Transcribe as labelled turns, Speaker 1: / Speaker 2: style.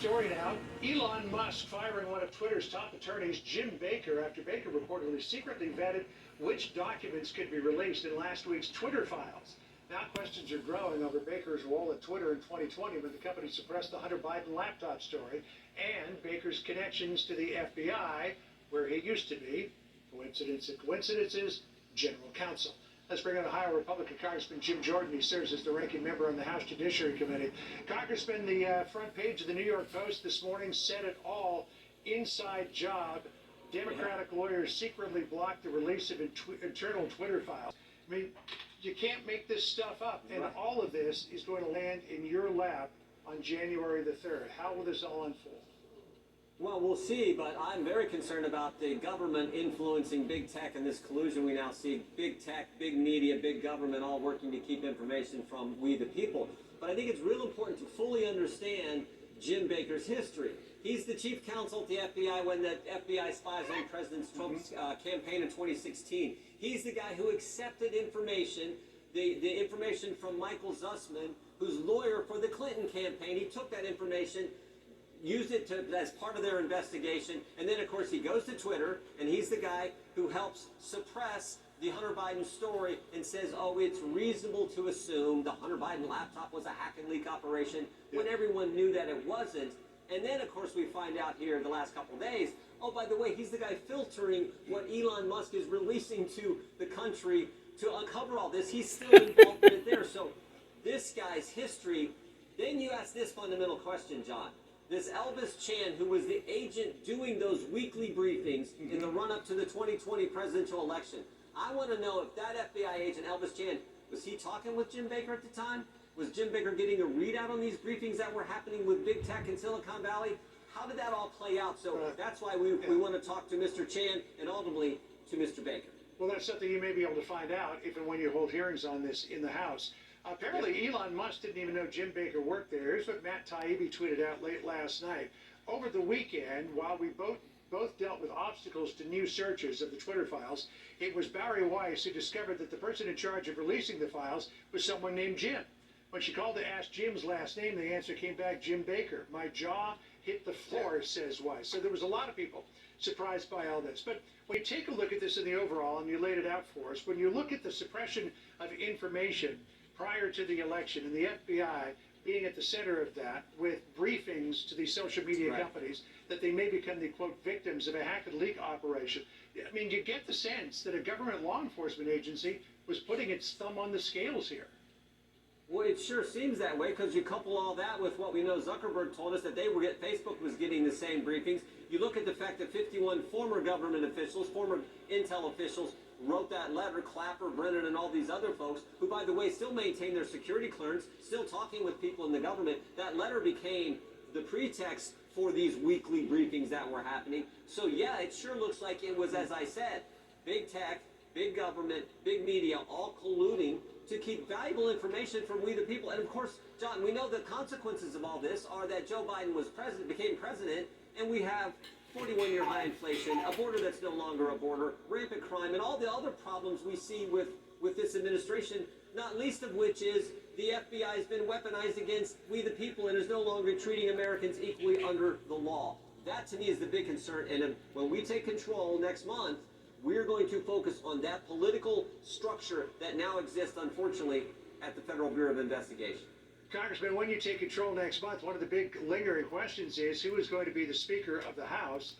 Speaker 1: story now. Elon Musk firing one of Twitter's top attorneys, Jim Baker, after Baker reportedly secretly vetted which documents could be released in last week's Twitter files. Now questions are growing over Baker's role at Twitter in 2020 when the company suppressed the Hunter Biden laptop story and Baker's connections to the FBI, where he used to be, coincidence of coincidences, general counsel. Let's bring in Ohio Republican Congressman Jim Jordan. He serves as the ranking member on the House Judiciary Committee. Congressman, the front page of the New York Post this morning said it all. Inside job. Democratic lawyers secretly blocked the release of internal Twitter files. I mean, you can't make this stuff up. And all of this is going to land in your lap on January the 3rd. How will this all unfold?
Speaker 2: Well, we'll see, but I'm very concerned about the government influencing big tech and this collusion we now see. Big tech, big media, big government all working to keep information from we the people. But I think it's real important to fully understand Jim Baker's history. He's the chief counsel at the FBI when the FBI spies on President Trump's campaign in 2016. He's the guy who accepted information, the information from Michael Zussman, who's lawyer for the Clinton campaign. He took that information, used it as part of their investigation, and then of course he goes to Twitter, and he's the guy who helps suppress the Hunter Biden story and says, oh, it's reasonable to assume the Hunter Biden laptop was a hack and leak operation when everyone knew that it wasn't. And then of course we find out here the last couple of days, oh, by the way, he's the guy filtering what Elon Musk is releasing to the country to uncover all this. He's still involved in it there. So this guy's history, then you ask this fundamental question, John. This Elvis Chan, who was the agent doing those weekly briefings in the run-up to the 2020 presidential election, I want to know if that FBI agent, Elvis Chan, was he talking with Jim Baker at the time? Was Jim Baker getting a readout on these briefings that were happening with big tech in Silicon Valley? How did that all play out? So that's why we want to talk to Mr. Chan and ultimately to Mr. Baker.
Speaker 1: Well, that's something you may be able to find out if and when you hold hearings on this in the House. Apparently, Elon Musk didn't even know Jim Baker worked there. Here's what Matt Taibbi tweeted out late last night. Over the weekend, while we both dealt with obstacles to new searches of the Twitter files, it was Bari Weiss who discovered that the person in charge of releasing the files was someone named Jim. When she called to ask Jim's last name, the answer came back, Jim Baker. My jaw hit the floor, says Weiss. So there was a lot of people surprised by all this. But when you take a look at this in the overall, and you laid it out for us, when you look at the suppression of information prior to the election and the FBI being at the center of that with briefings to these social media companies that they may become the, quote, victims of a hack and leak operation. I mean, you get the sense that a government law enforcement agency was putting its thumb on the scales here.
Speaker 2: Well, it sure seems that way because you couple all that with what we know Zuckerberg told us that Facebook was getting the same briefings. You look at the fact that 51 former government officials, former Intel officials, wrote that letter, Clapper, Brennan, and all these other folks, who, by the way, still maintain their security clearance, still talking with people in the government. That letter became the pretext for these weekly briefings that were happening. So, yeah, it sure looks like it was, as I said, big tech, big government, big media, all colluding to keep valuable information from we the people. And, of course, John, we know the consequences of all this are that Joe Biden became president, and we have 41-year high inflation, a border that's no longer a border, rampant crime, and all the other problems we see with this administration, not least of which is the FBI has been weaponized against we the people and is no longer treating Americans equally under the law. That, to me, is the big concern. And when we take control next month, we're going to focus on that political structure that now exists, unfortunately, at the Federal Bureau of Investigation.
Speaker 1: Congressman, when you take control next month, one of the big lingering questions is who is going to be the Speaker of the House.